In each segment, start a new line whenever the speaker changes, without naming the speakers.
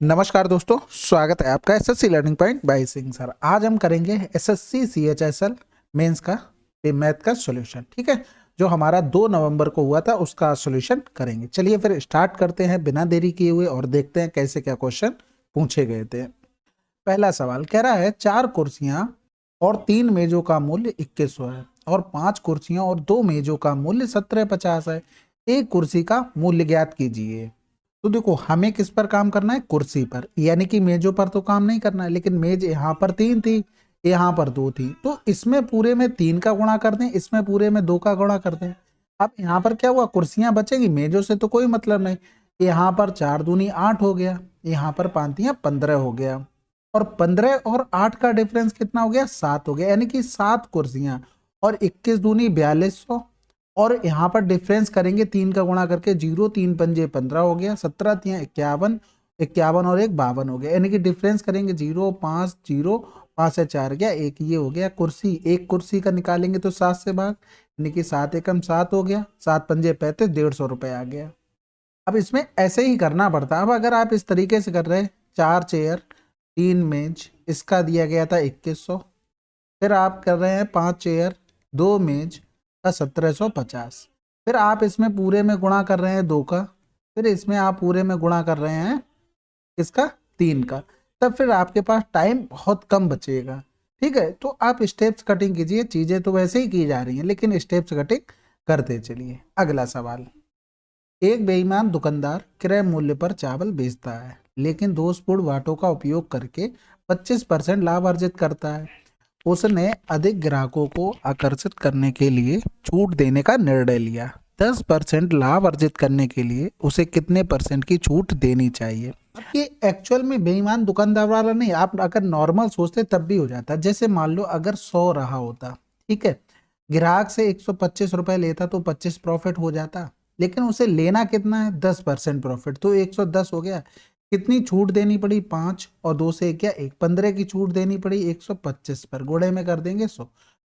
नमस्कार दोस्तों, स्वागत है आपका SSC learning point by Singh sir. आज हम करेंगे एसएससी सीएचएसएल मेंस का मैथ का सॉल्यूशन। ठीक है, जो हमारा 2 नवंबर को हुआ था उसका सॉल्यूशन करेंगे। चलिए फिर स्टार्ट करते हैं बिना देरी किए हुए और देखते हैं कैसे क्या क्वेश्चन पूछे गए थे। पहला सवाल कह रहा है 4 कुर्सियां और 3 मेजों का मूल्य 2100 है और 5 कुर्सियां और 2 मेजों का मूल्य 1750 है। एक कुर्सी का मूल्य ज्ञात कीजिए। तो देखो, हमें किस पर काम करना है? कुर्सी पर, यानी कि मेजों पर तो काम नहीं करना है। लेकिन मेज यहाँ पर 3 थी, यहाँ पर 2 थी, तो इसमें पूरे में 3 का गुणा कर दें, इसमें पूरे में 2 का गुणा कर दें। अब यहाँ पर क्या हुआ, कुर्सियां बचेगी, मेजों से तो कोई मतलब नहीं। यहाँ पर 4 दूनी 8 हो गया, यहाँ पर 5 तियां 15 हो गया, और 15 और 8 का डिफरेंस कितना हो गया? 7 हो गया, यानी कि 7 कुर्सियां और 21 दूनी 4200। और यहाँ पर डिफरेंस करेंगे 3 का गुणा करके, 0 3 पंजे 15 हो गया, 17 तियां 51, 51 और 1 52 हो गया, यानी कि डिफरेंस करेंगे 0 5 0 5 से 4 गया 1, ये हो गया कुर्सी। एक कुर्सी का निकालेंगे तो 7 से भाग, यानी कि 7 एकम 7 हो गया, 7 पंजे 35, 150 रुपए आ गया। अब इसमें ऐसे ही करना पड़ता। अब अगर आप इस तरीके से कर रहे हैं, 4 चेयर 3 मेज, इसका दिया गया था 2100, फिर आप कर रहे हैं 5 चेयर 2 मेज का 1750, फिर आप इसमें पूरे में गुणा कर रहे हैं 2 का, फिर इसमें आप पूरे में गुणा कर रहे हैं इसका 3 का, तब फिर आपके पास टाइम बहुत कम बचेगा। ठीक है, तो आप स्टेप्स कटिंग कीजिए। चीजें तो वैसे ही की जा रही हैं, लेकिन स्टेप्स कटिंग करते चलिए। अगला सवाल, एक बेईमान दुकानदार क्रय मूल्य पर चावल बेचता है, लेकिन दोषपूर्ण बाटों का उपयोग करके 25% लाभ अर्जित करता है। उसने अधिक ग्राहकों को आकर्षित करने के लिए छूट देने का निर्णय लिया। 10% लाभ अर्जित करने के लिए उसे कितने परसेंट की छूट देनी चाहिए? ये एक्चुअल में बेईमान दुकानदार वाला नहीं, आप अगर नॉर्मल सोचते तब भी हो जाता। जैसे मान लो अगर 100 रहा होता, ठीक है, ग्राहक से 125 रुपए लेता तो 25 प्रॉफिट हो जाता, लेकिन उसे लेना कितना है? 10% प्रॉफिट, तो 110 हो गया। कितनी छूट देनी पड़ी? 5 और 2 से क्या 1, 15 की छूट देनी पड़ी 125 पर। गुणे में कर देंगे 100,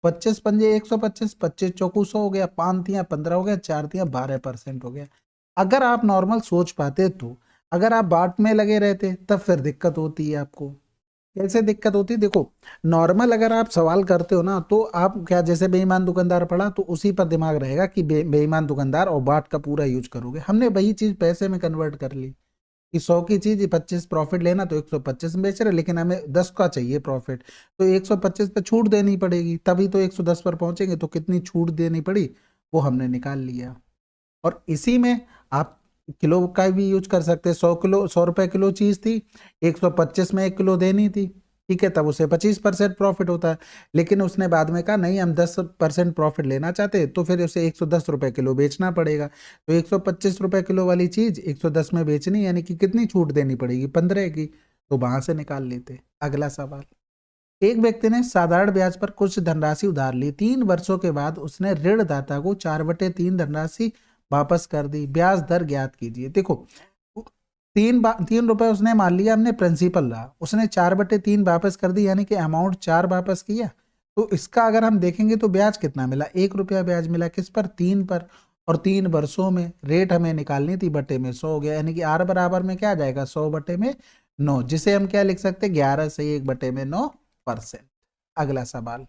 25 पंजे 125, 25 चौकू 100 हो गया, 5 तियां 15 हो गया, 4 तियां 12% हो गया। अगर आप नॉर्मल सोच पाते तो, अगर आप बाट में लगे रहते तब फिर दिक्कत होती है आपको। कैसे दिक्कत होती है? देखो, नॉर्मल अगर आप सवाल करते हो ना, तो आप क्या, जैसे बेईमान दुकानदार पढ़ा तो उसी पर दिमाग रहेगा कि बेईमान दुकानदार और बाट का पूरा यूज करोगे। हमने वही चीज पैसे में कन्वर्ट कर ली कि 100 की चीज 25 प्रॉफिट लेना, तो 125 में बेच रहे, लेकिन हमें 10 का चाहिए प्रॉफिट, तो 125 पे छूट देनी पड़ेगी, तभी तो 110 पर पहुंचेंगे। तो कितनी छूट देनी पड़ी वो हमने निकाल लिया। और इसी में आप किलो का भी यूज कर सकते हैं। 100 किलो, 100 रुपए किलो चीज थी, 125 में 1 किलो देनी थी, ठीक है, तब उसे 25% प्रॉफिट होता है। लेकिन उसने बाद में कहा नहीं, हम 10% प्रॉफिट लेना चाहते हैं, तो फिर उसे 110 रुपए किलो बेचना पड़ेगा। तो 125 रुपए किलो वाली चीज 110 में बेचनी, यानी कि कितनी छूट देनी पड़ेगी? 15 की, तो वहां से निकाल लेते। अगला सवाल, एक व्यक्ति ने साधारण ब्याज पर कुछ धनराशि उधार ली। 3 वर्षों के बाद उसने ऋणदाता को 4/3 धनराशि वापस कर दी। ब्याज दर ज्ञात कीजिए। देखो, 3 रुपए उसने मान लिया, हमने प्रिंसिपल रहा, उसने 4/3 वापस कर दी, यानी कि अमाउंट 4 वापस किया। तो इसका अगर हम देखेंगे तो ब्याज कितना मिला? 1 रुपया ब्याज मिला। किस पर? 3 पर। और 3 वर्षों में रेट हमें निकालनी थी, बटे में 100 हो गया, यानी कि आर बराबर में क्या आ जाएगा? 100 बटे में 9, जिसे हम क्या लिख सकते हैं? 11 से 1 बटे में 9%। अगला सवाल,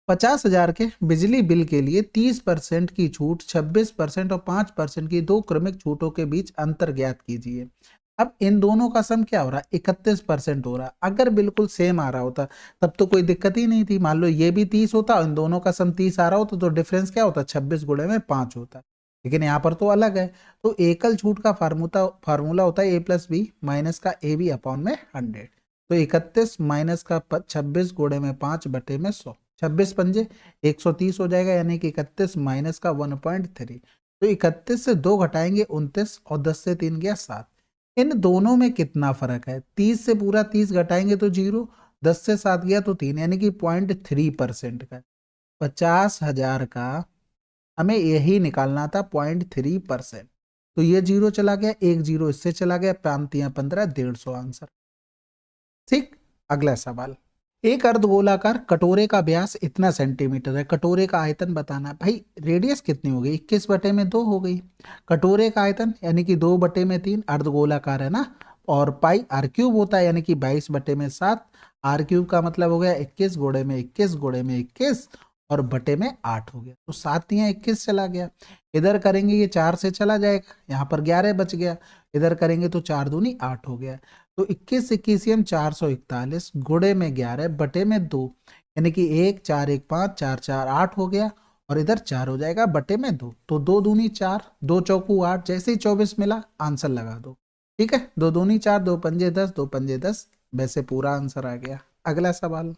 50,000 के बिजली बिल के लिए 30% की छूट, 26% और 5% की 2 क्रमिक छूटों के बीच अंतर ज्ञात कीजिए। अब इन दोनों का सम क्या हो रहा है? 31% हो रहा है। अगर बिल्कुल सेम आ रहा होता तब तो कोई दिक्कत ही नहीं थी। मान लो ये भी 30 होता, इन दोनों का सम 30 आ रहा होता, तो डिफरेंस क्या होता? 26 गुणे में 5 होता। लेकिन यहाँ पर तो अलग है। तो एकल छूट का फार्मूला होता है A+B माइनस का AB अपॉन में 100। तो 31 माइनस का 26 गुणे में 5 बटे में 100, 26 पंजे 130 हो जाएगा, यानी कि 31 माइनस का 1.3। तो 31 से 2 घटाएंगे 29, और 10 से 3 गया 7। इन दोनों में कितना फर्क है? 30 से पूरा 30 घटाएंगे तो 0, 10 से 7 गया तो 3, यानी कि 0.3% का। 50,000 का हमें यही निकालना था, 0.3%। तो ये 0 चला गया, एक 0 इससे चला गया, 5×3 = 15, 150 आंसर। ठीक। अगला सवाल, एक अर्धगोलाकार कटोरे का व्यास इतना सेंटीमीटर है, कटोरे का आयतन बताना है। भाई रेडियस कितनी हो गई? 21 बटे में 2 हो गई। कटोरे का आयतन यानी कि 2 बटे में 3, अर्धगोलाकार है ना, और पाई आर क्यूब होता है यानी कि 22/7। आर क्यूब का मतलब हो गया 21 गुणे में 21 गुणे में 21 और बटे में 8 हो गया, तो 7 या 21 चला गया। इधर करेंगे ये 4 से चला जाएगा, यहाँ पर 11 बच गया। इधर करेंगे तो 4 दूनी 8 हो गया। तो 21 21 441 गुणे में 11 बटे में 2 यानी कि 1 4 1 5 4 4 8 हो गया और इधर 4 हो जाएगा बटे में 2। तो 2 दूनी 4 2 चौकू 8, जैसे ही 24 मिला आंसर लगा दो। ठीक है, 2 दूनी 4 2 पंजे 10 2 पंजे 10, वैसे पूरा आंसर आ गया। अगला सवाल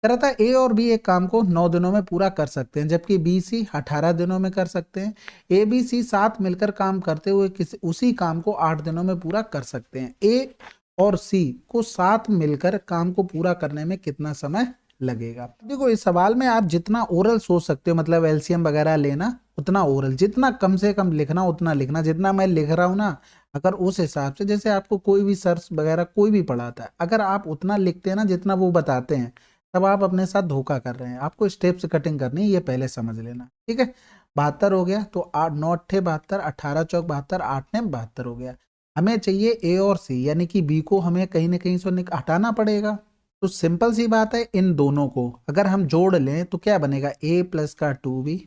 कह रहा था ए और बी एक काम को 9 दिनों में पूरा कर सकते हैं जबकि बी सी 18 दिनों में कर सकते हैं। ए बी सी साथ मिलकर काम करते हुए उसी काम को 8 दिनों में पूरा कर सकते हैं। ए और सी को साथ मिलकर काम को पूरा करने में कितना समय लगेगा। देखो इस सवाल में आप जितना ओरल सोच सकते हो, मतलब एलसीएम वगैरह लेना उतना ओरल, जितना कम से कम लिखना उतना लिखना। जितना मैं लिख रहा हूँ ना, अगर उस हिसाब से जैसे आपको कोई भी सर्च वगैरह कोई भी पढ़ाता है, अगर आप उतना लिखते हैं ना जितना वो बताते हैं, तब आप अपने साथ धोखा कर रहे हैं। आपको स्टेप्स कटिंग करनी है, ये पहले समझ लेना। ठीक है, 72 हो गया, तो 8 9 8 72, 18 चौक 72, 8 ने 72 हो गया। हमें चाहिए ए और सी, यानी कि बी को हमें कहीं ना कहीं से हटाना पड़ेगा। तो सिंपल सी बात है, इन दोनों को अगर हम जोड़ लें तो क्या बनेगा, ए प्लस का 2b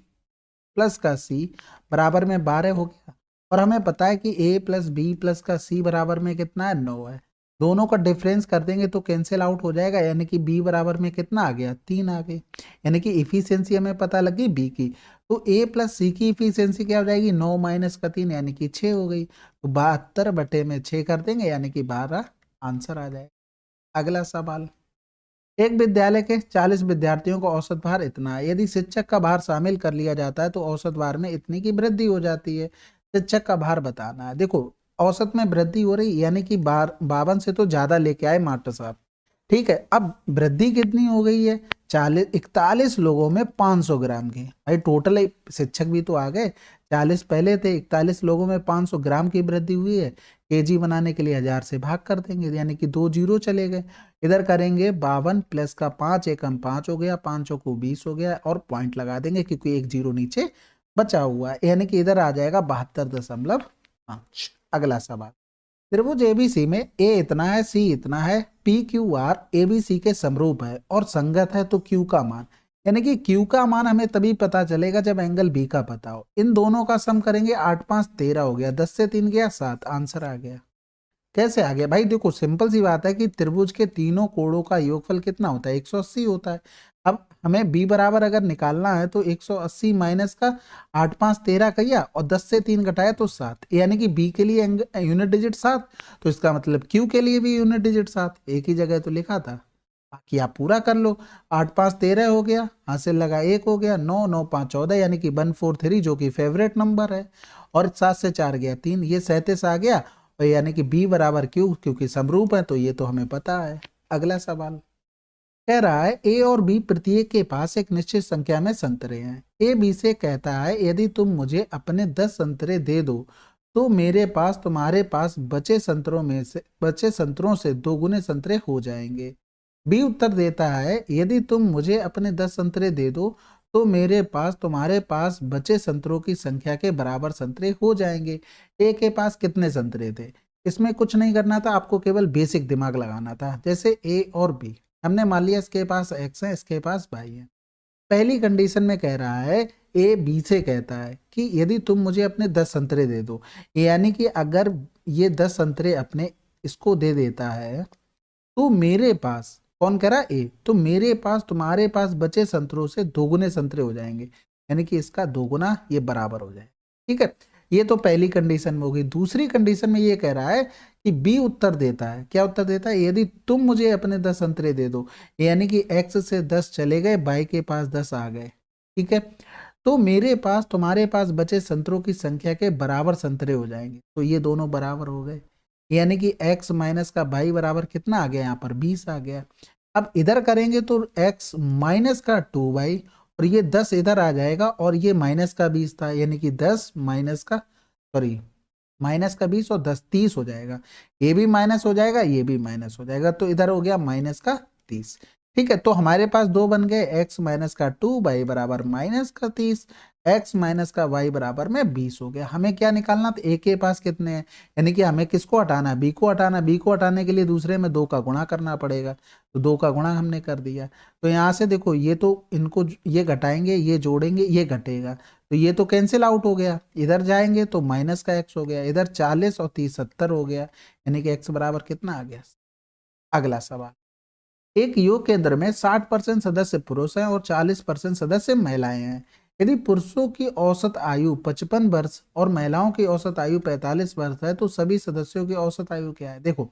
प्लस का सी बराबर में 12 हो गया। और हमें पता है कि ए प्लस बी प्लस का सी बराबर में कितना है, 9 है। दोनों का डिफरेंस कर देंगे तो कैंसिल आउट हो जाएगा, यानी कि बी बराबर में कितना आ गया, 3 आ गई। यानी कि इफिशियंसी हमें पता लगी बी की। तो ए प्लस सी की इफिशियंसी क्या हो जाएगी, 9 माइनस का 3 यानी कि 6 हो गई। तो 72 बटे में 6 कर देंगे यानी कि 12 आंसर आ जाएगा। अगला सवाल, एक विद्यालय के 40 विद्यार्थियों का औसत भार इतना है। यदि शिक्षक का भार शामिल कर लिया जाता है तो औसत भार में इतनी की वृद्धि हो जाती है। शिक्षक का भार बताना है। देखो औसत में वृद्धि हो रही, यानी कि 52 से तो ज्यादा लेके आए मास्टर साहब। ठीक है, अब वृद्धि कितनी हो गई है, 41 लोगों में 500 ग्राम की। भाई टोटल शिक्षक भी तो आ गए, 40 पहले थे, 41 लोगों में 500 ग्राम की वृद्धि हुई है। केजी बनाने के लिए 1000 से भाग कर देंगे, यानी कि 2 जीरो चले गए। इधर करेंगे 52 प्लस का 5 एकम 5 हो गया, 5 को 20 हो गया और पॉइंट लगा देंगे क्योंकि एक जीरो नीचे बचा हुआ है, यानी कि इधर आ जाएगा 72.5। अगला सवाल, त्रिभुज एबीसी में ए इतना है, सी इतना है, पी क्यू आर एबीसी के समरूप है और संगत है, तो क्यू का मान, यानी कि क्यू का मान हमें तभी पता चलेगा जब एंगल बी का पता हो। इन दोनों का सम करेंगे, 8 5 13 हो गया, 10 से 3 गया 7, आंसर आ गया। कैसे आ गया भाई, देखो सिंपल सी बात है कि त्रिभुज के तीनों कोणों का योगफल कितना होता है, 180 होता है। अब हमें b बराबर अगर निकालना है तो 180 माइनस का 8 5 13 किया और 10 से 3 घटाया तो 7, यानी कि b के लिए यूनिट डिजिट 7, तो इसका मतलब q के लिए भी यूनिट डिजिट 7, एक ही जगह तो लिखा था। बाकी आप पूरा कर लो, 8 5 13 हो गया, हासिल लगा 1 हो गया, 9 9 5 14 यानी कि 143 जो कि फेवरेट नंबर है, और 7 से 4 गया 3, ये 37 आ गया, और यानी कि b बराबर क्यू, क्योंकि समरूप है तो ये तो हमें पता है। अगला सवाल कह रहा है ए और बी प्रत्येक के पास एक निश्चित संख्या में संतरे हैं। ए बी से कहता है यदि तुम मुझे अपने 10 संतरे दे दो तो मेरे पास तुम्हारे पास बचे संतरों से 2 गुने संतरे हो जाएंगे। बी उत्तर देता है यदि तुम मुझे अपने 10 संतरे दे दो तो मेरे पास तुम्हारे पास बचे संतरों की संख्या के बराबर संतरे हो जाएंगे। ए के पास कितने संतरे थे, इसमें कुछ नहीं करना था, आपको केवल बेसिक दिमाग लगाना था। जैसे ए और बी, हमने मान लिया इसके पास x है, इसके पास y है। पहली कंडीशन में कह रहा है ए बी से कहता है कि यदि तुम मुझे अपने 10 संतरे दे दो, यानी कि अगर ये 10 संतरे अपने इसको दे देता है तो मेरे पास, कौन कह रहा है ए, तो मेरे पास तुम्हारे पास बचे संतरों से 2 गुने संतरे हो जाएंगे, यानी कि इसका 2 गुना ये बराबर हो जाए। ठीक है, ये तो पहली कंडीशन में होगी। दूसरी कंडीशन में ये कह रहा है कि बी उत्तर देता है, क्या उत्तर देता है, यदि तुम मुझे अपने 10 संतरे दे दो, यानी कि x से 10 चले गए, y के पास 10 आ गए। ठीक है, तो मेरे पास तुम्हारे पास बचे संतरों की संख्या के बराबर संतरे हो जाएंगे, तो ये दोनों बराबर हो गए, यानी कि x माइनस का y बराबर कितना आ गया, यहाँ पर 20 आ गया। अब इधर करेंगे तो x माइनस का 2y और ये 10 इधर आ जाएगा और ये माइनस का 20 था, यानी कि 10 माइनस का माइनस का 20 और 10 30 हो जाएगा। ये भी माइनस हो जाएगा, ये भी माइनस हो जाएगा, तो इधर हो गया माइनस का 30। ठीक है, तो हमारे पास दो बन गए, x माइनस का 2 y बराबर माइनस का 30। x माइनस का y बराबर में 20 हो गया। हमें क्या निकालना, तो a के पास कितने हैं, यानी कि हमें किसको हटाना है, b को हटाना। b को हटाने के लिए दूसरे में 2 का गुणा करना पड़ेगा, तो 2 का गुणा हमने कर दिया। तो यहाँ से देखो ये तो इनको ये घटाएंगे, ये जोड़ेंगे, ये घटेगा, तो ये तो कैंसिल आउट हो गया। इधर जाएंगे तो माइनस का x हो गया, इधर 40 और 30 70 हो गया, यानी कि x बराबर कितना आ गया। अगला सवाल, एक योग केंद्र में 60% सदस्य पुरुष हैं और 40% सदस्य महिलाएं हैं। यदि पुरुषों की औसत आयु 55 वर्ष और महिलाओं की औसत आयु 45 वर्ष है, तो सभी सदस्यों की औसत आयु क्या है। देखो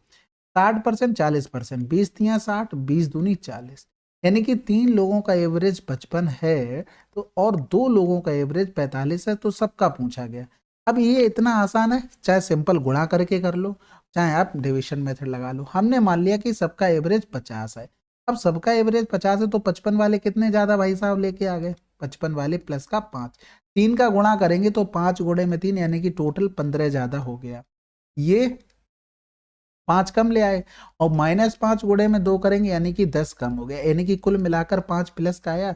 60% 40%, 20 तिया 60, 20 दूनी 40, यानी कि 3 लोगों का एवरेज 55 है तो और 2 लोगों का एवरेज 45 है, तो सबका पूछा गया। अब ये इतना आसान है, चाहे सिंपल गुणा करके कर लो, चाहे आप डिवीजन मेथड लगा लो। हमने मान लिया कि सबका एवरेज 50 है। अब सबका एवरेज 50 है तो 55 वाले कितने ज्यादा भाई साहब लेके आ गए, 55 वाले प्लस का 5, 3 का गुणा करेंगे तो 5 गुणे में 3, यानी कि टोटल 15 ज्यादा हो गया। ये 5 कम ले आए और -5 गुणे में 2 करेंगे, यानी कि 10 कम हो गया, यानी कि कुल मिलाकर 5 प्लस का आया।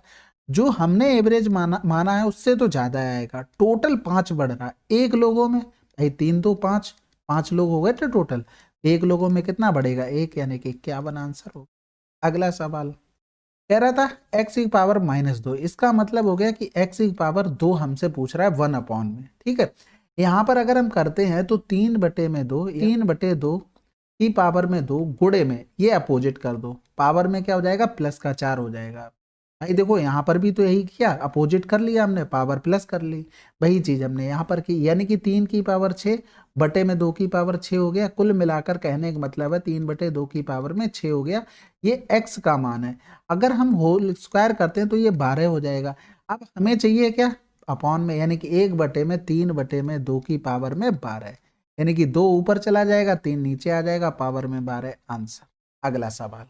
जो हमने एवरेज माना है उससे तो ज्यादा आएगा, टोटल 5 बढ़ रहा है। एक लोगों में भाई 3 तो 5, 5 लोग हो गए थे टोटल, एक लोगों में कितना बढ़ेगा, 1, यानी कि 51 आंसर हो। अगला सवाल कह रहा था x की पावर -2, इसका मतलब हो गया कि x की पावर 2 हमसे पूछ रहा है 1 अपॉन में, ठीक है। यहाँ पर अगर हम करते हैं तो 3/2, 3/2 की पावर में 2 गुणे में ये अपोजिट कर दो, पावर में क्या हो जाएगा, प्लस का 4 हो जाएगा। भाई देखो यहाँ पर भी तो यही किया, अपोजिट कर लिया हमने, पावर प्लस कर ली, वही चीज हमने यहाँ पर की, यानी कि 3 की पावर 6 बटे में 2 की पावर 6 हो गया। कुल मिलाकर कहने का मतलब है 3/2 की पावर में 6 हो गया, ये x का मान है। अगर हम होल स्क्वायर करते हैं तो ये 12 हो जाएगा। अब हमें चाहिए क्या, अपॉन में, यानी कि 1/3/2 की पावर में 12, यानी कि 2 ऊपर चला जाएगा, 3 नीचे आ जाएगा, पावर में 12 आंसर। अगला सवाल,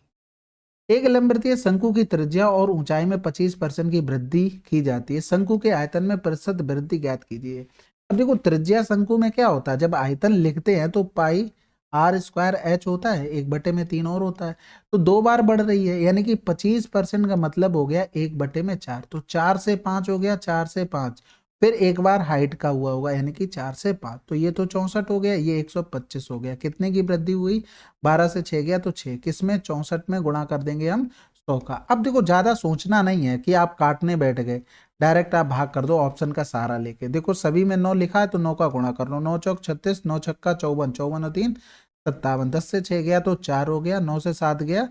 एक लंबवृत्तीय शंकु की त्रिज्या और ऊंचाई में 25% की वृद्धि की जाती है, शंकु के आयतन में प्रतिशत वृद्धि ज्ञात कीजिए। अब देखो त्रिज्या शंकु में क्या होता है, जब आयतन लिखते हैं तो पाई r²h होता है, 1/3 और होता है, तो 2 बार बढ़ रही है, यानी कि 25% का मतलब हो गया 1/4, तो 4 से 5 हो गया, 4 से 5, फिर एक बार हाइट का हुआ होगा, यानी कि 4 से 5, तो ये तो 64 हो गया, ये 125 हो गया। कितने की वृद्धि हुई, 12 से 6 गया तो 6, किसमें 64 में गुणा कर देंगे हम 100 का। अब देखो ज्यादा सोचना नहीं है कि आप काटने बैठ गए, डायरेक्ट आप भाग कर दो ऑप्शन का सहारा लेके। देखो सभी में 9 लिखा है तो 9 का गुणा कर लो, 9 चौक 36, 9 छक्का 54, 54 और 3 57, 10 से 6 गया तो 4 हो गया, 9 से 7 गया,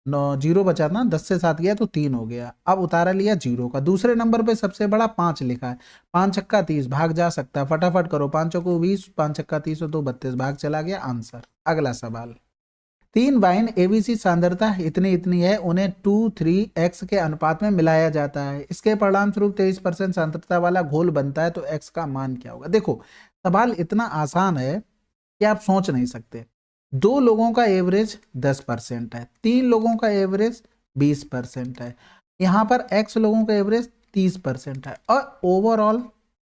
9 जीरो बचा था, 10 से 7 गया तो 3 हो गया। अब उतारा लिया जीरो का, दूसरे नंबर पे सबसे बड़ा 5 लिखा है, 5 छक्का 30, भाग जा सकता है, फटाफट करो, 5 चौको 20, 5 छक्का 30 तो 32, भाग चला गया आंसर। अगला सवाल, 3 वाइन एबीसी सांद्रता इतनी इतनी है, उन्हें 2:3x के अनुपात में मिलाया जाता है, इसके परिणाम स्वरूप 23% सांद्रता वाला घोल बनता है, तो x का मान क्या होगा। देखो सवाल इतना आसान है कि आप सोच नहीं सकते। 2 लोगों का एवरेज 10% है, 3 लोगों का एवरेज 20% है, यहाँ पर x लोगों का एवरेज 30% है और ओवरऑल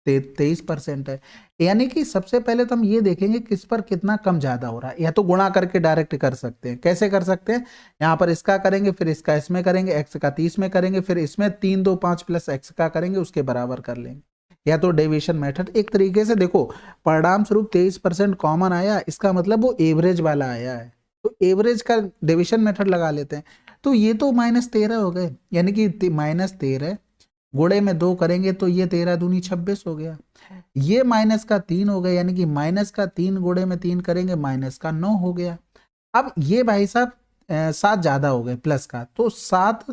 23% है। यानी कि सबसे पहले तो हम ये देखेंगे किस पर कितना कम ज्यादा हो रहा है, या तो गुणा करके डायरेक्ट कर सकते हैं। कैसे कर सकते हैं, यहाँ पर इसका करेंगे, फिर इसका इसमें करेंगे, x का 30 में करेंगे, फिर इसमें 3 2 5 प्लस x का करेंगे, उसके बराबर कर लेंगे, या तो डेविएशन मेथड। एक तरीके से देखो परिणाम स्वरूप 23% कॉमन आया, इसका मतलब वो एवरेज वाला आया है, तो एवरेज का डिविजन मेथड लगा लेते हैं। तो ये तो -13 हो गए, यानी कि -13 गुणे में 2 करेंगे तो ये 13 दूनी 26 हो गया, ये -3 हो गया, यानी कि -3 गुणे में 3 करेंगे, -9 हो गया। अब ये भाई साहब 7 ज्यादा हो गए प्लस का, तो 7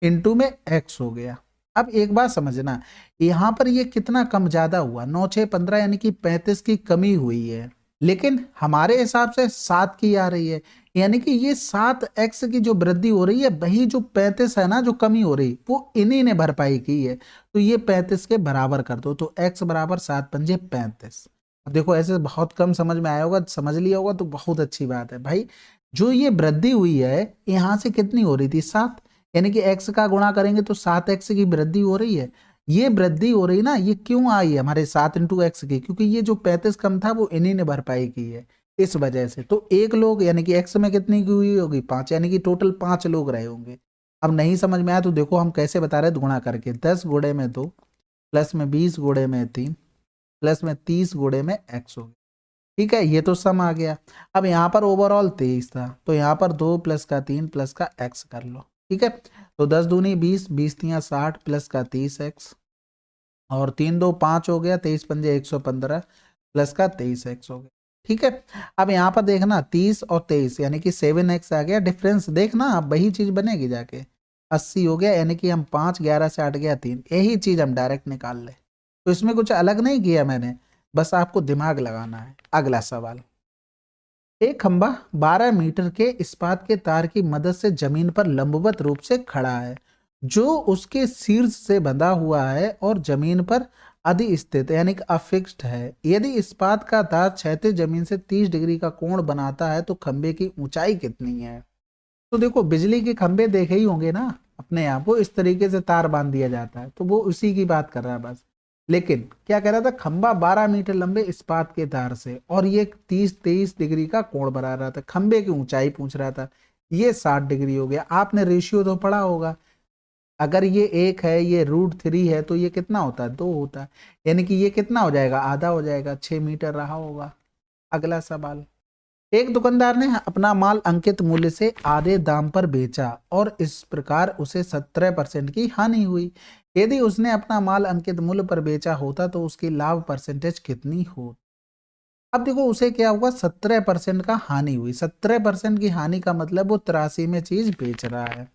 इंटू में x हो गया। अब एक बात समझना, यहाँ पर ये कितना कम ज्यादा हुआ, 9 6 15, यानी कि 35 की कमी हुई है, लेकिन हमारे हिसाब से 7 की आ रही है, यानी कि ये 7x की जो वृद्धि हो रही है, वही जो 35 है ना जो कमी हो रही, वो इन्हीं ने भरपाई की है, तो ये 35 के बराबर कर दो, तो x बराबर 7 पंजे 35। अब देखो ऐसे बहुत कम समझ में आया होगा, समझ लिया होगा तो बहुत अच्छी बात है भाई। जो ये वृद्धि हुई है यहाँ से कितनी हो रही थी, 7, यानी कि x का गुणा करेंगे तो 7x की वृद्धि हो रही है। ये वृद्धि हो रही ना, ये क्यों आई है हमारे 7 इंटू एक्स की, क्योंकि ये जो 35 कम था वो इन्हीं ने भरपाई की है, इस वजह से। तो एक लोग यानी कि x में कितनी की हुई होगी, 5, यानी कि टोटल 5 लोग रहे होंगे। अब नहीं समझ में आया तो देखो हम कैसे बता रहे हैं, गुणा करके 10 गुणे में 2, प्लस में 20 गुणे में 3 प्लस में 30 गुणे में x हो गया। ठीक है, ये तो सम आ गया। अब यहाँ पर ओवरऑल 23 था, तो यहाँ पर 2 प्लस का 3 प्लस का x कर लो। ठीक है, तो 10 दूनी 20, 20 तियाँ 60 प्लस का 30x, और 3 2 5 हो गया, 23 पंजे 115 प्लस का 23x हो गया। ठीक है, अब यहाँ पर देखना 30 और 23 यानी कि 7x आ गया, डिफरेंस देखना अब वही चीज बनेगी जाके 80 हो गया, यानी कि हम 5 11 से 8 गया 3, यही चीज हम डायरेक्ट निकाल ले। तो इसमें कुछ अलग नहीं किया मैंने, बस आपको दिमाग लगाना है। अगला सवाल, एक खंभा 12 मीटर के इस्पात के तार की मदद से जमीन पर लंबवत रूप से खड़ा है, जो उसके शीर्ष से बंधा हुआ है और जमीन पर अधिस्थित यानी कि अफिक्स्ड है। यदि इस्पात का तार क्षैतिज जमीन से 30 डिग्री का कोण बनाता है तो खंभे की ऊंचाई कितनी है? तो देखो, बिजली के खंभे देखे ही होंगे ना अपने यहाँ, वो इस तरीके से तार बांध दिया जाता है, तो वो उसी की बात कर रहा है बस। लेकिन क्या कह रहा था, खंभा 12 मीटर लंबे इस्पात के तार से, और ये 30-23 डिग्री का कोण बना रहा था, खंभे की ऊंचाई पूछ रहा था, ये 60 डिग्री हो गया। आपने रेशियो तो पढ़ा होगा, अगर ये 1 है ये √3 है तो ये कितना होता है, 2 होता है, यानी कि ये कितना हो जाएगा, आधा हो जाएगा, 6 मीटर रहा होगा। अगला सवाल, एक दुकानदार ने अपना माल अंकित मूल्य से आधे दाम पर बेचा और इस प्रकार उसे 17% की हानि हुई। यदि उसने अपना माल अंकित मूल्य पर बेचा होता तो उसकी लाभ परसेंटेज कितनी हो? अब देखो, उसे क्या हुआ, 17% का हानि हुई। 17% की हानि का मतलब वो 83 में चीज बेच रहा है,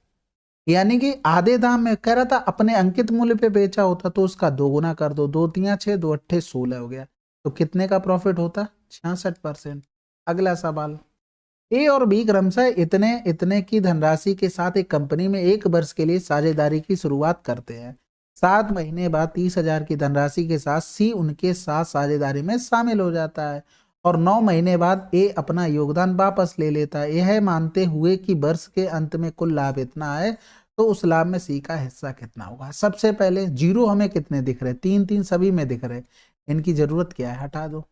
यानी कि आधे दाम में कह रहा था, अपने अंकित मूल्य पे बेचा होता तो उसका 2 गुना कर दो, 2 तियाँ 6, 2 अट्ठे 16 हो गया, तो कितने का प्रॉफिट होता, 66%। अगला सवाल, ए और बी क्रमशः इतने इतने की धनराशि के साथ एक कंपनी में 1 वर्ष के लिए साझेदारी की शुरुआत करते हैं। 7 महीने बाद 30,000 की धनराशि के साथ सी उनके साथ साझेदारी में शामिल हो जाता है, और 9 महीने बाद ए अपना योगदान वापस ले लेता है, यह मानते हुए कि वर्ष के अंत में कुल लाभ इतना है, तो उस लाभ में सी का हिस्सा कितना होगा? सबसे पहले जीरो हमें कितने दिख रहे, 3 3 सभी में दिख रहे, इनकी जरूरत क्या है, हटा दो।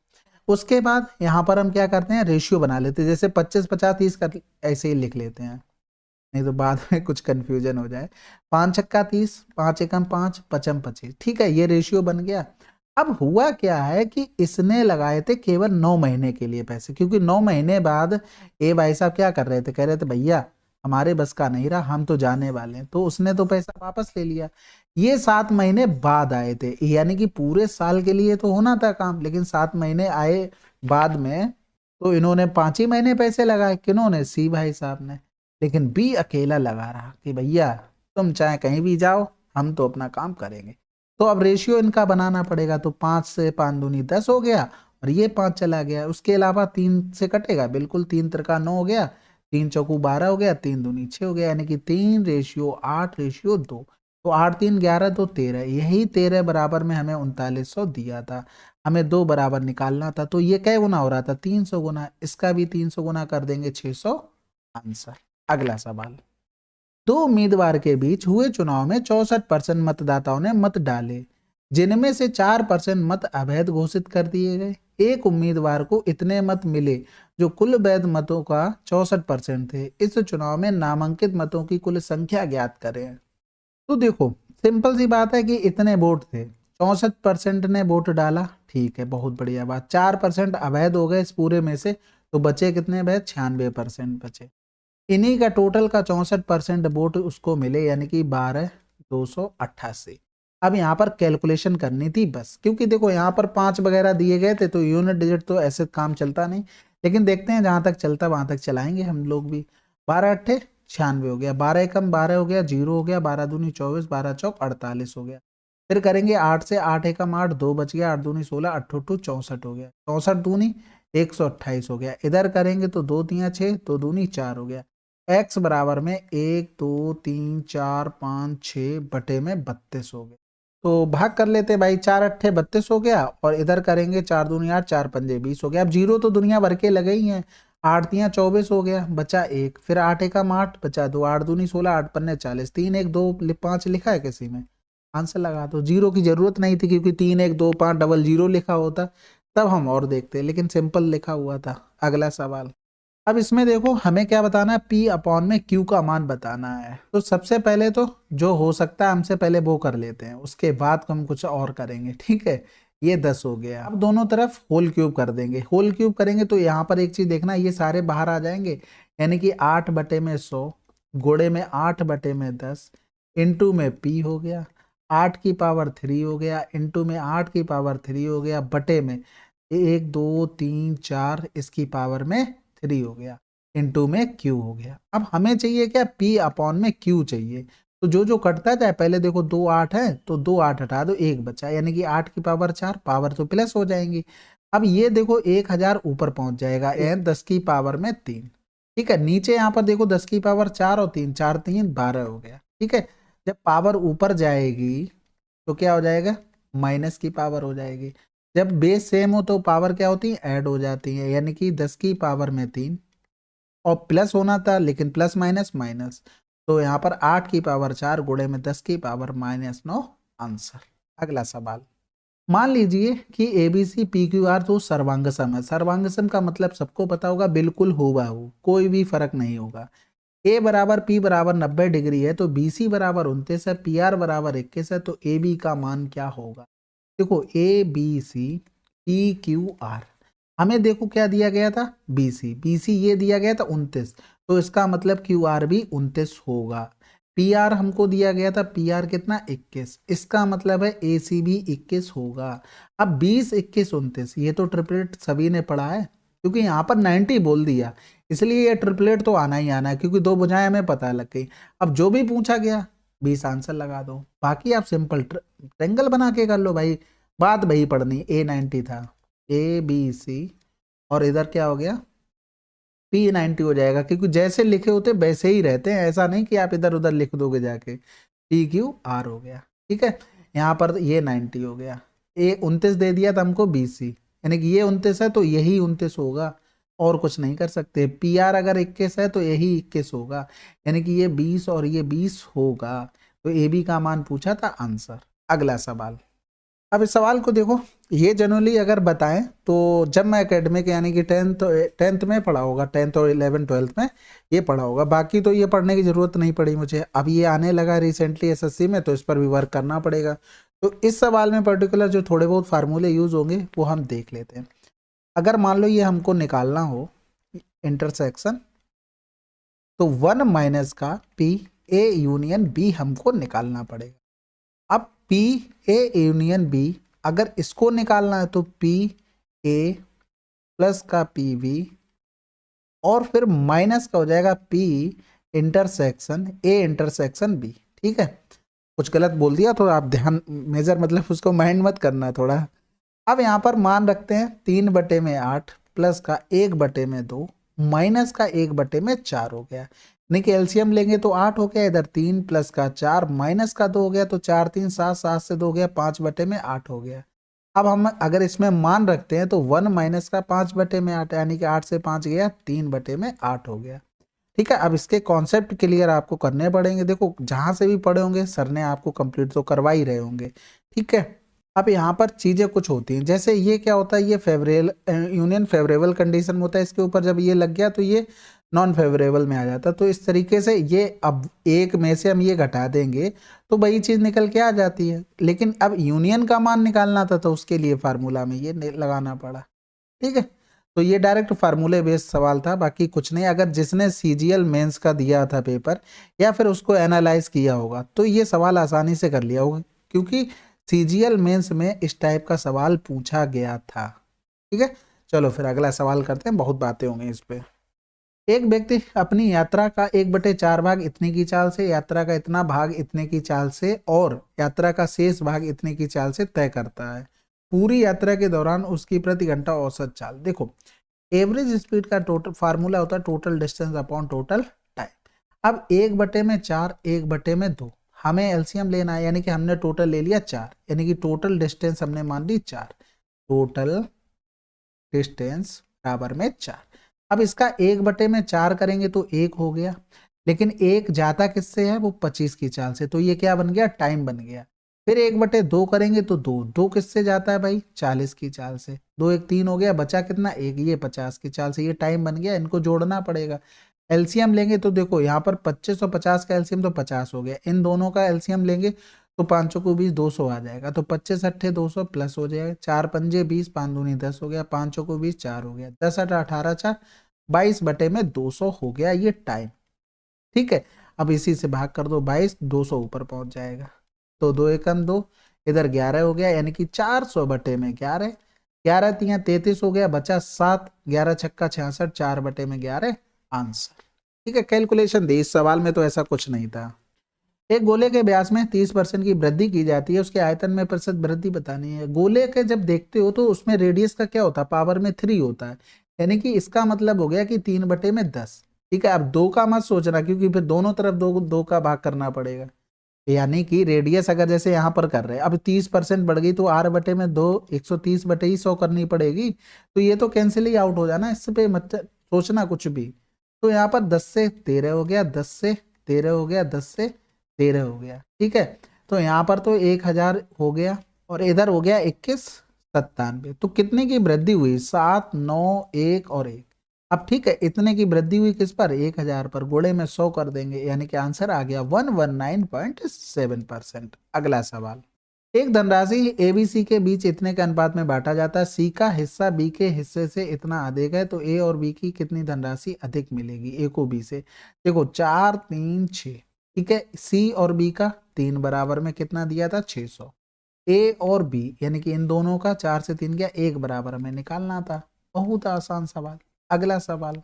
उसके बाद यहाँ पर हम क्या करते हैं, रेशियो बना लेते हैं, जैसे 25 50 30 कर ऐसे ही लिख लेते हैं, नहीं तो बाद में कुछ कंफ्यूजन हो जाए। 5 छक्का 30, 5 एकम 5, पचम 25। ठीक है, ये रेशियो बन गया। अब हुआ क्या है कि इसने लगाए थे केवल 9 महीने के लिए पैसे, क्योंकि 9 महीने बाद ए भाई साहब क्या कर रहे थे, कह रहे थे भैया हमारे बस का नहीं रहा, हम तो जाने वाले हैं, तो उसने तो पैसा वापस ले लिया। ये 7 महीने बाद आए थे, यानी कि पूरे साल के लिए तो होना था काम, लेकिन 7 महीने आए बाद में, तो इन्होंने 5 ही महीने पैसे लगाए, किन्होंने, सी भाई साहब ने। लेकिन बी अकेला लगा रहा कि भैया तुम चाहे कहीं भी जाओ, हम तो अपना काम करेंगे। तो अब रेशियो इनका बनाना पड़ेगा, तो 5 से 5 दूनी 10 हो गया, और ये 5 चला गया। उसके अलावा 3 से कटेगा, बिल्कुल, 3 त्रिका 9 हो गया, 3 चौकू 12 हो गया, 3 दूनी 6 हो गया, यानी कि 3:8:2। तो 8 3 11 तो 13, यही 13 बराबर में हमें 3900 दिया था, हमें 2 बराबर निकालना था, तो ये कै गुना हो रहा था, 300 गुना, इसका भी 300 गुना कर देंगे, 600 आंसर। अगला सवाल, दो उम्मीदवार के बीच हुए चुनाव में 64% मतदाताओं ने मत डाले, जिनमें से 4% मत अवैध घोषित कर दिए गए। एक उम्मीदवार को इतने मत मिले जो कुल वैध मतों का 64% थे। इस चुनाव में नामांकित मतों की कुल संख्या ज्ञात करें। तो देखो, सिंपल सी बात है कि इतने वोट थे, 64% ने वोट डाला, ठीक है, बहुत बढ़िया बात। 4% अवैध हो गए इस पूरे में से, तो बचे कितने वैध, 96% बचे। इन्हीं का टोटल का 64% वोट उसको मिले, यानी कि 12,288। अब यहाँ पर कैलकुलेशन करनी थी बस, क्योंकि देखो यहाँ पर 5 वगैरह दिए गए थे, तो यूनिट डिजिट तो ऐसे काम चलता नहीं, लेकिन देखते हैं जहां तक चलता वहां तक चलाएंगे हम लोग भी। 12 अट्ठे 96 हो गया, 12 एकम 12 हो गया, 0 हो गया, 12 दूनी 24, 12 चौक 48 हो गया। फिर करेंगे 8 से, 8 एकम 8, 2 बच गया, 8 दूनी 16, 8 64 हो गया, 64 दूनी 128 हो गया। इधर करेंगे तो 2 तियाँ 6, 2 दूनी 4 हो गया। x बराबर में 1 2 3 4 5 6 बटे में 32 हो गया। तो भाग कर लेते भाई, 4 अट्ठे 32 हो गया, और इधर करेंगे 4 दूनी 8, 4 पंजे 20 हो गया। अब जीरो तो दुनिया भर के लगे ही हैं, 8 तियाँ 24 हो गया, बचा 1, फिर 8 एकम 8 बचा 2, 8 दूनी 16, 8 पन्ने 40, 3 1 2 5 लिखा है किसी में, आंसर लगा दो। जीरो की जरूरत नहीं थी, क्योंकि 3 1 2 5 डबल जीरो लिखा होता तब हम और देखते, लेकिन सिंपल लिखा हुआ था। अगला सवाल, अब इसमें देखो हमें क्या बताना है, P अपॉन में Q का मान बताना है। तो सबसे पहले तो जो हो सकता है हमसे पहले वो कर लेते हैं, उसके बाद हम कुछ और करेंगे, ठीक है। ये 10 हो गया। अब दोनों तरफ होल क्यूब कर देंगे। होल क्यूब करेंगे तो यहाँ पर एक चीज देखना, ये सारे बाहर आ जाएंगे, यानी कि 8/100 गुणे में 8/10 इंटू में P हो गया, 8⁻³ हो गया, इंटू में 8⁻³ हो गया, बटे में 1 2 3 4 इसकी पावर में 3 हो गया, इंटू में Q हो गया। अब हमें चाहिए क्या, P अपॉन में Q चाहिए। तो जो जो कटता जाए, पहले देखो 2 8 है तो 2 8 हटा दो, 1 बचा, यानी कि 8⁻4 पावर तो प्लस हो जाएंगी। अब ये देखो 1000 ऊपर पहुंच जाएगा, 10⁻3। ठीक है, नीचे यहाँ पर देखो 10⁻4 और 3 4 3 12 हो गया। ठीक है, जब पावर ऊपर जाएगी तो क्या हो जाएगा, माइनस की पावर हो जाएगी। जब बेस सेम हो तो पावर क्या होती है, ऐड हो जाती है, यानी कि 10⁻3 और प्लस होना था लेकिन प्लस माइनस माइनस, तो यहाँ पर 8⁻4 गुणे में 10⁻−9 आंसर। अगला सवाल, मान लीजिए कि ABC PQR दो सर्वांग सम है। सर्वांग सम का मतलब सबको पता होगा, बिल्कुल हूबहू, कोई भी फर्क नहीं होगा। A बराबर P बराबर 90 डिग्री है तो BC बराबर 29 है, PR बराबर 21 है, तो AB का मान क्या होगा। देखो ABC PQR, हमें देखो क्या दिया गया था, BC ये दिया गया था 29, तो इसका मतलब QR भी 29 होगा। PR हमको दिया गया था, PR कितना 21, इसका मतलब है AC भी 21 होगा। अब 20 21 29, ये तो ट्रिपलेट सभी ने पढ़ा है, क्योंकि यहाँ पर 90 बोल दिया, इसलिए ये ट्रिपलेट तो आना ही आना है, क्योंकि दो भुजाएं हमें पता लग गई। अब जो भी पूछा गया 20 आंसर लगा दो, बाकी आप सिंपल ट्रायंगल बना के कर लो भाई, बात वही पढ़नी। A90 था, ABC और इधर क्या हो गया, P90 हो जाएगा, क्योंकि जैसे लिखे होते वैसे ही रहते हैं, ऐसा नहीं कि आप इधर उधर लिख दोगे जाके। PQR हो गया। ठीक है, यहाँ पर ये 90 हो गया, ए 29 दे दिया था हमको BC, यानी कि ये 29 है तो यही 29 होगा, और कुछ नहीं कर सकते। PR अगर 21 है तो यही 21 होगा, यानी कि ये 20 और ये 20 होगा, तो AB का मान पूछा था, आंसर। अगला सवाल, अब इस सवाल को देखो, ये जनरली अगर बताएं तो जब मैं एकेडमिक यानी कि टेंथ में पढ़ा होगा, 10th और 11 12th में ये पढ़ा होगा, बाकी तो ये पढ़ने की जरूरत नहीं पड़ी मुझे। अब ये आने लगा रिसेंटली एसएससी में, तो इस पर भी वर्क करना पड़ेगा। तो इस सवाल में पर्टिकुलर जो थोड़े बहुत फार्मूले यूज होंगे वो हम देख लेते हैं। अगर मान लो ये हमको निकालना हो इंटरसेक्शन, तो 1 माइनस का P A यूनियन B हमको निकालना पड़ेगा। अब P A यूनियन B, अगर इसको निकालना है तो P A प्लस का PB और फिर माइनस का हो जाएगा P intersection A intersection B। ठीक है, कुछ गलत बोल दिया तो आप ध्यान, मेजर मतलब उसको माइंड मत करना थोड़ा। अब यहाँ पर मान रखते हैं 3/8 प्लस का 1/2 माइनस का 1/4 हो गया, यानी कि एलसीएम लेंगे तो 8 हो गया, इधर 3 प्लस का 4 माइनस का 2 हो गया, तो 4 3 7 7 से 2 हो गया, 5/8 हो गया। अब हम अगर इसमें मान रखते हैं तो 1 माइनस का 5/8, यानी कि 8 से 5 गया, 3/8 हो गया। ठीक है, अब इसके कॉन्सेप्ट क्लियर आपको करने पड़ेंगे। देखो जहां से भी पढ़े होंगे सर ने आपको कंप्लीट तो करवा ही रहे होंगे। ठीक है, अब यहाँ पर चीजें कुछ होती हैं, जैसे ये क्या होता है, ये फेवरेबल यूनियन फेवरेबल कंडीशन में होता है, इसके ऊपर जब ये लग गया तो ये नॉन फेवरेबल में आ जाता है। तो इस तरीके से ये, अब एक में से हम ये घटा देंगे तो वही चीज निकल के आ जाती है, लेकिन अब यूनियन का मान निकालना था तो उसके लिए फार्मूला में ये लगाना पड़ा। ठीक है, तो ये डायरेक्ट फार्मूले बेस्ड सवाल था, बाकी कुछ नहीं। अगर जिसने CGL मेंस का दिया था पेपर या फिर उसको एनालाइज किया होगा तो ये सवाल आसानी से कर लिया होगा, क्योंकि CGL मेंस में इस टाइप का सवाल पूछा गया था। ठीक है, चलो फिर अगला सवाल करते हैं, बहुत बातें होंगी इस पे। एक व्यक्ति अपनी यात्रा का 1/4 भाग इतने की चाल से, यात्रा का इतना भाग इतने की चाल से और यात्रा का शेष भाग इतने की चाल से तय करता है। पूरी यात्रा के दौरान उसकी प्रति घंटा औसत चाल। देखो एवरेज स्पीड का टोटल फार्मूला होता है total distance upon total time. अब 1/4 1/2, हमें एलसीएम लेना है, यानी कि हमने टोटल ले लिया 4, यानी कि टोटल डिस्टेंस हमने मान ली 4, टोटल डिस्टेंस बराबर में 4। अब इसका 1/4 करेंगे तो 1 हो गया, लेकिन 1 जाता किससे है, वो 25 की चाल से, तो ये क्या बन गया, टाइम बन गया। फिर 1/2 करेंगे तो 2, 2 किससे जाता है भाई, 40 की चाल से, 2 1 3 हो गया, बचा कितना 1, ये 50 की चाल से, ये टाइम बन गया, इनको जोड़ना पड़ेगा। एलसीएम लेंगे तो देखो यहाँ पर 25 और 50 का एलसीएम तो 50 हो गया, इन दोनों का एलसीएम लेंगे तो 5 को 20, 200 आ जाएगा, तो 25 अट्ठे 200 प्लस हो जाएगा, 4 पंजे 20, 5 दूनी 10 हो गया, 5 को 20, 4 हो गया, 10 अट्ठा 18 4, 22/200 हो गया ये टाइम। ठीक है, अब इसी से भाग कर दो 22, 200 ऊपर पहुंच जाएगा, तो 2 एकम 2, इधर 11 हो गया, यानी कि 400/11, 11 तिया 33 हो गया, बचा 7, 11 छक्का 66, 4/11 आंसर। ठीक है, कैलकुलेशन दी, इस सवाल में तो ऐसा कुछ नहीं था। एक गोले के व्यास में 30% की वृद्धि की जाती है, उसके आयतन में प्रतिशत वृद्धि बतानी है। गोले के जब देखते हो तो उसमें रेडियस का क्या होता है, पावर में 3 होता है, यानी कि इसका मतलब हो गया कि 3/10। ठीक है, अब 2 का मत सोचना, क्योंकि फिर दोनों तरफ 2 का भाग करना पड़ेगा, यानी कि रेडियस अगर जैसे यहाँ पर कर रहे हैं, अब 30% बढ़ गई तो r/2 130/100 करनी पड़ेगी, तो ये तो कैंसिल ही आउट हो जाना, इस पे मत सोचना कुछ भी। तो यहाँ पर 10 से 13 हो गया, 10 से 13 हो गया, 10 से 13 हो गया। ठीक है, तो यहाँ पर तो 1000 हो गया, और इधर हो गया 2197, तो कितने की वृद्धि हुई, 7 9 1 और 1। अब ठीक है, इतने की वृद्धि हुई किस पर, 1000 पर, गुणे में 100 कर देंगे, यानी कि आंसर आ गया 119.7%। अगला सवाल, एक धनराशि एबीसी के बीच इतने के अनुपात में बांटा जाता है, सी का हिस्सा बी के हिस्से से इतना अधिक है, तो ए और बी की कितनी धनराशि अधिक मिलेगी, ए को बी से। देखो 4 3 6, ठीक है, सी और बी का 3 बराबर में कितना दिया था, 600, ए और बी यानी कि इन दोनों का 4 से 3 गया 1 बराबर में निकालना था। बहुत आसान सवाल। अगला सवाल,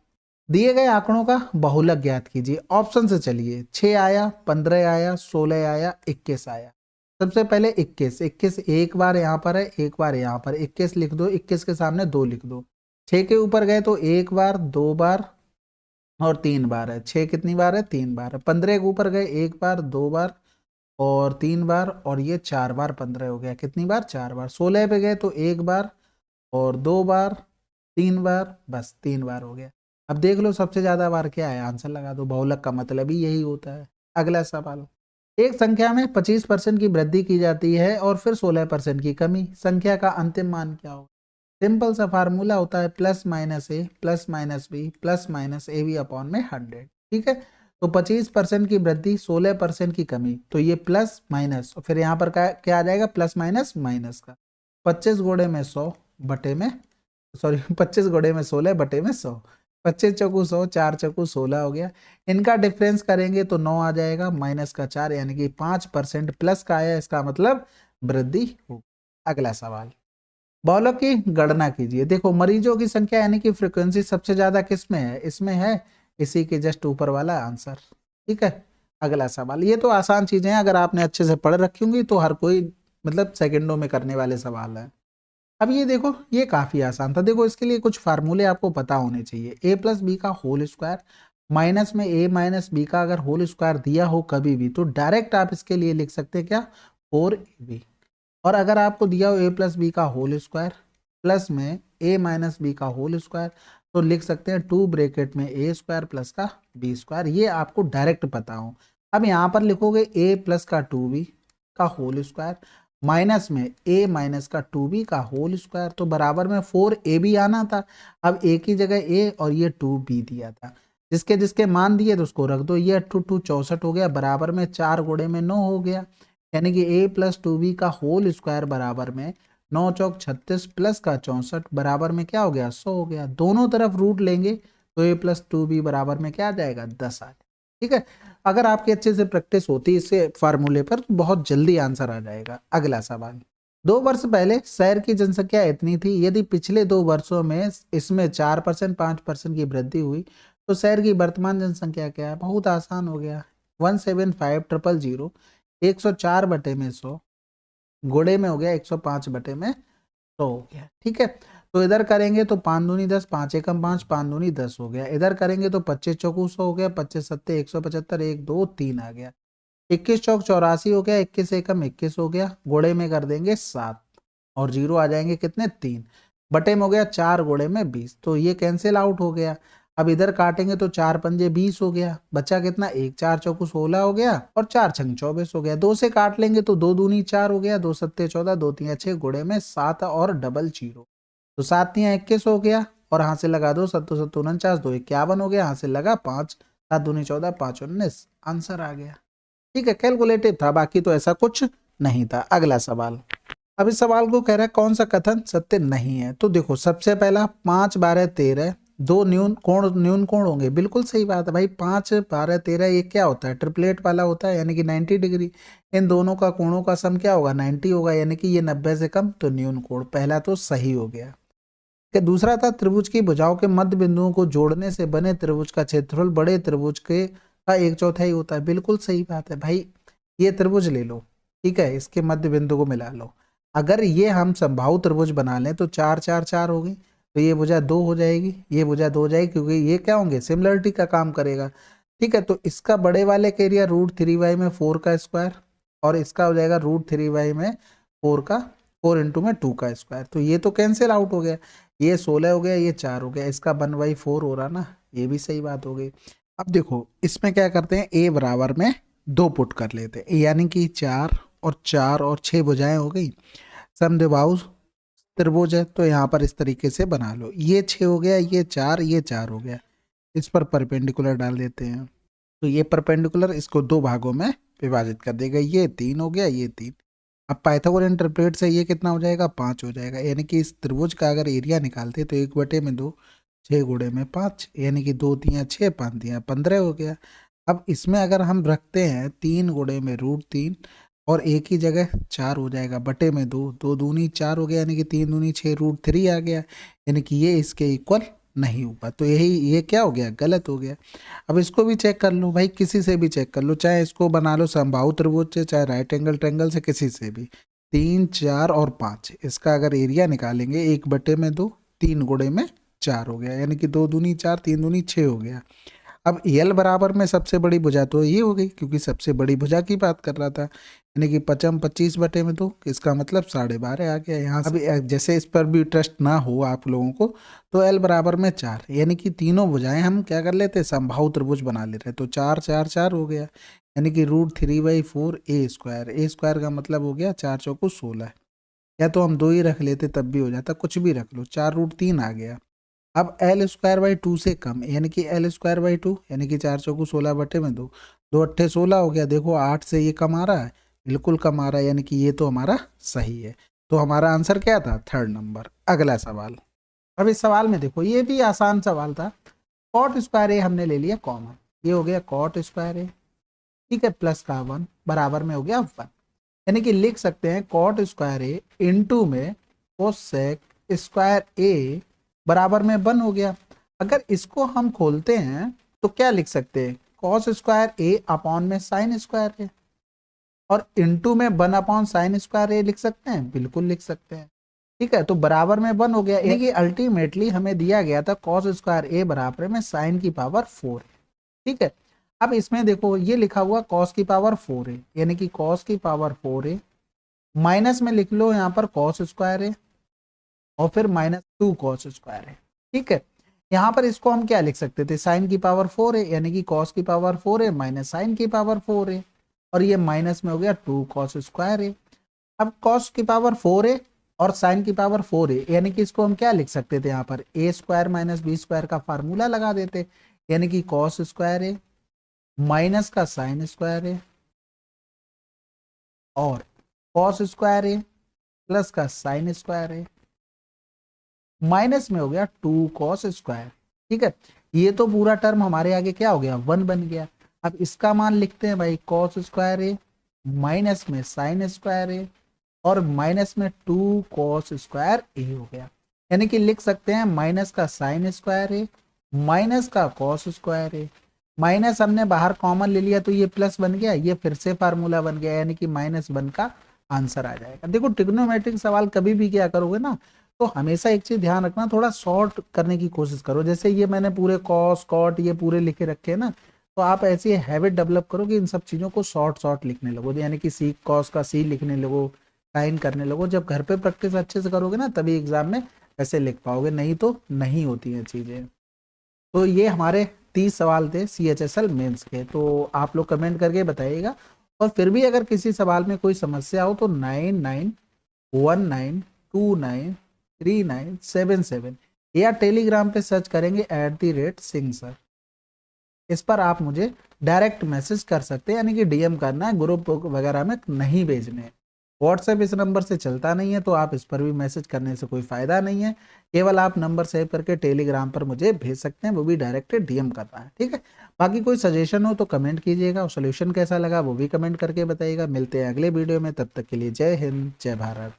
दिए गए आंकड़ों का बहुलक ज्ञात कीजिए। ऑप्शन से चलिए, 6 आया, 15 आया, 16 आया, 21 आया। सबसे पहले 21, 21 एक बार यहाँ पर है, एक बार यहाँ पर, 21 लिख दो, 21 के सामने 2 लिख दो। 6 के ऊपर गए तो 1 बार, 2 बार और 3 बार है, 6 कितनी बार है, 3 बार है। 15 के ऊपर गए 1 बार, 2 बार और 3 बार, और ये 4 बार 15 हो गया, कितनी बार, 4 बार। 16 पे गए तो 1 बार और 2 बार, 3 बार, बस 3 बार हो गया। अब देख लो सबसे ज्यादा बार क्या है, आंसर लगा दो, बहुलक का मतलब ही यही होता है। अगला सवाल, एक संख्या में 25% की वृद्धि की जाती है और फिर 16% की कमी, संख्या का अंतिम मान क्या होगा। सिंपल सा फार्मूला होता है plus minus A plus minus B plus minus A B upon में 100। ठीक है, तो 25% की वृद्धि, 16% की कमी, तो ये प्लस माइनस, और फिर यहाँ पर क्या आ जाएगा, प्लस माइनस माइनस का, 25 गुणे में 100 बटे में, सॉरी 25 गुणे में 16 बटे में 100, 25 चौकू 100, 4 चौकू 16 हो गया। इनका डिफरेंस करेंगे तो 9 आ जाएगा, माइनस का 4, यानी कि 5% प्लस का आया, इसका मतलब वृद्धि हो। अगला सवाल, बहुलक की गणना कीजिए। देखो मरीजों की संख्या यानी कि फ्रीक्वेंसी सबसे ज्यादा किस में है, इसमें है, इसी के जस्ट ऊपर वाला आंसर। ठीक है, अगला सवाल, ये तो आसान चीजें हैं, अगर आपने अच्छे से पढ़ रखी होंगी तो हर कोई मतलब सेकंडों में करने वाले सवाल है। अब ये देखो, ये काफी आसान था। देखो इसके लिए कुछ फार्मूले आपको पता होने चाहिए। ए प्लस बी का होल स्क्वायर माइनस में ए माइनस बी का अगर होल स्क्वायर दिया हो कभी भी, तो डायरेक्ट आप इसके लिए लिख सकते हैं क्या, 4ab। और अगर आपको दिया हो ए प्लस बी का होल स्क्वायर प्लस में ए माइनस बी का होल स्क्वायर, तो लिख सकते हैं 2 ब्रैकेट में ए स्क्वायर प्लस का बी स्क्वायर, ये आपको डायरेक्ट पता हो। अब यहाँ पर लिखोगे ए प्लस का 2b का होल स्क्वायर माइनस में ए माइनस का 2b का होल स्क्वायर, तो बराबर में 4ab आना था। अब ए की जगह ए और ये 2b दिया था, जिसके जिसके मान दिए तो उसको रख दो, ये 2 2 64 हो गया, बराबर में 4 गुणे में 9 हो गया, यानी कि a प्लस 2b का होल स्क्वायर बराबर में 9 चौक 36 प्लस का 64 बराबर में क्या हो गया, 100 हो गया। दोनों तरफ रूट लेंगे तो a प्लस 2b बराबर में क्या आ जाएगा, 10 आ जाएगा। ठीक है, अगर आपकी अच्छे से प्रैक्टिस होती है इससे फार्मूले पर तो बहुत जल्दी आंसर आ जाएगा। अगला सवाल, 2 वर्ष पहले शहर की जनसंख्या इतनी थी, यदि पिछले 2 वर्षों में इसमें 4% 5% की वृद्धि हुई तो शहर की वर्तमान जनसंख्या क्या है। बहुत आसान हो गया, 175,000 104 बटे में 100 गुणे में हो गया 105 बटे में 100 हो गया। ठीक है, तो इधर करेंगे तो 5 दूनी 10, 5 एकम 5, 5 दूनी 10 हो गया। इधर करेंगे तो 25 चौकू 100 हो गया, 25 सत्ते 175, 1 2 3 आ गया। 21 चौक 84 हो गया, 21 एकम 21 हो गया, गुणे में कर देंगे 7 और 0 आ जाएंगे कितने, 3 बटे में हो गया 4 गुणे में 20, तो ये कैंसिल आउट हो गया। अब इधर काटेंगे तो 4 पंजे 20 हो गया, बचा कितना, 1 4 चौको 16 हो गया और 4 छंग 24 हो गया। 2 से काट लेंगे तो 2 दूनी 4 हो गया, 2 सत्ते 14, 2 तिया 6, गुणे में 7 और डबल 0, तो 7 तिया 21 हो गया और यहाँ से लगा दो 7 7 49, 2 51 हो गया, यहाँ से लगा 5 7 दूनी 14, 5 19, आंसर आ गया। ठीक है, कैलकुलेटिव था, बाकी तो ऐसा कुछ नहीं था। अगला सवाल, अब इस सवाल को कह रहा है कौन सा कथन सत्य नहीं है। तो देखो सबसे पहला 5 12 13 दो न्यून कोण होंगे, बिल्कुल सही बात है भाई। 5 12 13 ये क्या होता है, ट्रिपलेट वाला होता है, यानी कि 90 डिग्री। इन दोनों का कोणों का सम क्या होगा, 90 होगा, यानी कि ये 90 से कम, तो न्यून कोण पहला तो सही हो गया। कि दूसरा था त्रिभुज की भुजाओं के मध्य बिंदुओं को जोड़ने से बने त्रिभुज का क्षेत्रफल बड़े त्रिभुज के का 1/4 होता है, बिल्कुल सही बात है भाई। ये त्रिभुज ले लो, ठीक है, इसके मध्य बिंदु को मिला लो। अगर ये हम समबाहु त्रिभुज बना लें तो 4 4 4 होगी, तो ये भुजा 2 हो जाएगी, ये भुजा 2 हो जाएगी, क्योंकि ये क्या होंगे, सिमिलरिटी का काम करेगा। ठीक है, तो इसका बड़े वाले का एरिया √3y में 4 का स्क्वायर और इसका हो जाएगा √3y में 4 का 4 इंटू में 2 का स्क्वायर, तो ये तो कैंसिल आउट हो गया, ये 16 हो गया, ये 4 हो गया, इसका 1/4 हो रहा ना, ये भी सही बात हो गई। अब देखो इसमें क्या करते हैं, a बराबर में 2 पुट कर लेते हैं, यानी कि 4 और 6 भुजाएं हो गई। समद्विबाहु त्रिभुज है तो यहाँ पर इस तरीके से बना लो, ये 6 हो गया, ये 4 हो गया, इस पर परपेंडिकुलर डाल देते हैं, तो ये परपेंडिकुलर इसको 2 भागों में विभाजित कर देगा, ये 3 हो गया, ये 3। अब पाइथागोरन ट्रिपलेट से ये कितना हो जाएगा, 5 हो जाएगा, यानी कि इस त्रिभुज का अगर एरिया निकालते तो 1/2 6 गुणे में 5, यानी कि 2 तिया 6 5 तिया 15 हो गया। अब इसमें अगर हम रखते हैं 3 गुणे में √3 और एक ही जगह 4 हो जाएगा, बटे में 2 2 दूनी 4 हो गया, यानी कि 3 दूनी 6 √3 आ गया, यानी कि ये इसके इक्वल नहीं होगा, तो यही ये क्या हो गया, गलत हो गया। अब इसको भी चेक कर लो भाई, किसी से भी चेक कर लो, चाहे इसको बना लो समबाहु त्रिभुज से, चाहे राइट एंगल ट्रायंगल से, किसी से भी। 3 4 और 5 इसका अगर एरिया निकालेंगे 1/2 3 गुणे में 4 हो गया, यानी कि 2 दूनी 4 3 दूनी 6 हो गया। अब एल बराबर में सबसे बड़ी भुजा तो ये हो गई, क्योंकि सबसे बड़ी भुजा की बात कर रहा था, यानी कि 25/2, इसका मतलब 12.5 आ गया यहाँ से। अब जैसे इस पर भी ट्रस्ट ना हो आप लोगों को, तो एल बराबर में 4, यानी कि तीनों भुजाएं हम क्या कर लेते, समबाहु त्रिभुज बना लेते हैं, तो 4 4 4 हो गया, यानी कि √3/4 a स्क्वायर का मतलब हो गया 4 चौको 16, या तो हम 2 ही रख लेते तब भी हो जाता, कुछ भी रख लो, 4√3 आ गया। अब L²/2 से कम, यानी कि L²/2, यानी कि 4 चौको 16/2, 2 अट्ठे 16 हो गया, देखो 8 से ये कम आ रहा है, बिल्कुल कम आ रहा है, यानी कि ये तो हमारा सही है, तो हमारा आंसर क्या था, 3rd नंबर। अगला सवाल, अब इस सवाल में देखो ये भी आसान सवाल था, cot² हमने ले लिया कॉमन, ये हो गया cot², ठीक है, प्लस का 1 बराबर में हो गया 1, यानी कि लिख सकते हैं cot² इंटू में cosec² बराबर में 1 हो गया। अगर इसको हम खोलते हैं तो क्या लिख सकते हैं, cos² अपॉन में sin² है, और इंटू में 1/sin² लिख सकते हैं, बिल्कुल लिख सकते हैं। ठीक है, तो बराबर में 1 हो गया, यानी कि अल्टीमेटली हमें दिया गया था cos² बराबर में sin की पावर 4 है। ठीक है, अब इसमें देखो ये लिखा हुआ cos की पावर 4 है, यानी कि cos की पावर 4 है, माइनस में लिख लो यहाँ पर cos² है और फिर -2 cos² है। ठीक है, यहाँ पर इसको हम क्या लिख सकते थे, साइन की पावर 4 है, यानी कि cos की पावर 4 है माइनस साइन की पावर 4 है, और ये माइनस में हो गया 2 cos² है। अब cos की पावर 4 है और साइन की पावर 4 है, यानी कि इसको हम क्या लिख सकते थे, यहाँ पर a² - b² का फार्मूला लगा देते, यानी कि cos² है माइनस का sin² है और cos² है प्लस का sin² है, माइनस में हो गया 2 cos²। ठीक है, ये तो पूरा टर्म हमारे आगे क्या हो गया, 1 बन गया। अब इसका मान लिखते हैं भाई, cos² है माइनस में sin² है और माइनस में 2 cos² हो गया, यानी कि लिख सकते हैं माइनस का sin² है माइनस का cos² है, माइनस हमने बाहर कॉमन ले लिया तो ये प्लस बन गया, ये फिर से फार्मूला बन गया, यानी कि -1 का आंसर आ जाएगा। देखो ट्रिग्नोमेट्रिक सवाल कभी भी क्या करोगे ना, तो हमेशा एक चीज ध्यान रखना, थोड़ा शॉर्ट करने की कोशिश करो। जैसे ये मैंने पूरे कॉस कॉट ये पूरे लिखे रखे हैं ना, तो आप ऐसी हैबिट डेवलप करो कि इन सब चीजों को शॉर्ट लिखने लगो, यानी कि सी कॉस का सी लिखने लगो, साइन करने लगो। जब घर पे प्रैक्टिस अच्छे से करोगे ना तभी एग्जाम में ऐसे लिख पाओगे, नहीं तो नहीं होती हैं चीजें। तो ये हमारे 30 सवाल थे CHSL मेंस के। तो आप लोग कमेंट करके बताइएगा, और फिर भी अगर किसी सवाल में कोई समस्या हो तो 9919293977 या टेलीग्राम पे सर्च करेंगे @सिंह सर, इस पर आप मुझे डायरेक्ट मैसेज कर सकते हैं, यानी कि DM करना है, ग्रुप वगैरह में नहीं भेजने हैं। व्हाट्सएप इस नंबर से चलता नहीं है, तो आप इस पर भी मैसेज करने से कोई फ़ायदा नहीं है। केवल आप नंबर सेव करके टेलीग्राम पर मुझे भेज सकते हैं, वो भी डायरेक्ट DM करना है, ठीक है। बाकी कोई सजेशन हो तो कमेंट कीजिएगा, और सोल्यूशन कैसा लगा वो भी कमेंट करके बताइएगा। मिलते हैं अगले वीडियो में, तब तक के लिए जय हिंद, जय भारत।